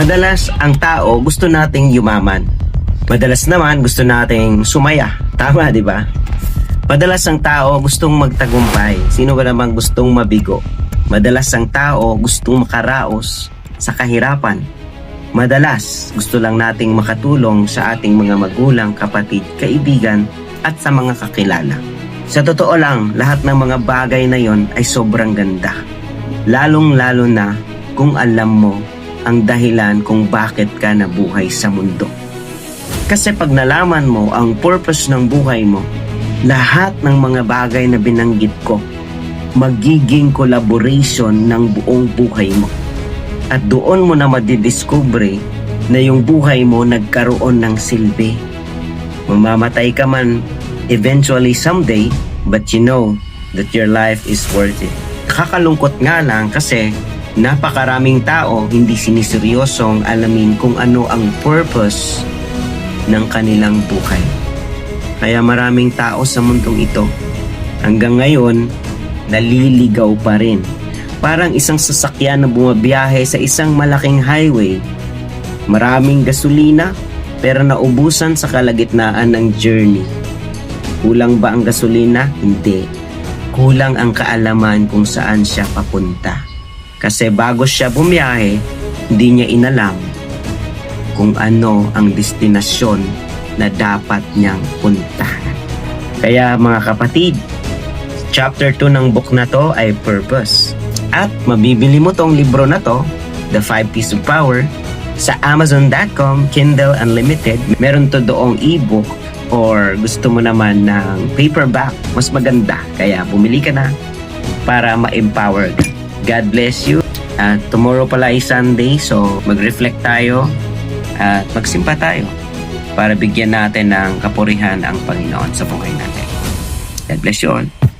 Madalas ang tao gusto nating yumaman. Madalas naman gusto nating sumaya. Tama, di ba? Madalas ang tao gustong magtagumpay. Sino ba namang gustong mabigo? Madalas ang tao gustong makaraos sa kahirapan. Madalas gusto lang nating makatulong sa ating mga magulang, kapatid, kaibigan at sa mga kakilala. Sa totoo lang, lahat ng mga bagay na yon ay sobrang ganda. Lalong-lalo na kung alam mo ang dahilan kung bakit ka nabuhay sa mundo. Kasi pag nalaman mo ang purpose ng buhay mo, lahat ng mga bagay na binanggit ko, magiging collaboration ng buong buhay mo. At doon mo na madidiscover na yung buhay mo nagkaroon ng silbi. Mamamatay ka man eventually someday, but you know that your life is worth it. Nakakalungkot nga lang kasi napakaraming tao hindi siniseryosong alamin kung ano ang purpose ng kanilang buhay. Kaya maraming tao sa mundong ito hanggang ngayon naliligaw pa rin. Parang isang sasakyan na bumabiyahe sa isang malaking highway. Maraming gasolina pero naubusan sa kalagitnaan ng journey. Kulang ba ang gasolina? Hindi. Kulang ang kaalaman kung saan siya papunta. Kasi bago siya bumiyahe, hindi niya inalam kung ano ang destinasyon na dapat niyang puntahan. Kaya mga kapatid, chapter 2 ng book na to ay purpose. At mabibili mo tong libro na to, The 5 Keys of Power, sa Amazon.com, Kindle Unlimited. Meron to doong ebook or gusto mo naman ng paperback, mas maganda. Kaya bumili ka na para ma-empower ka. God bless you. At tomorrow pala ay Sunday, so mag-reflect tayo at magsimpa tayo para bigyan natin ng kapurihan ang Panginoon sa buhay natin. God bless you all.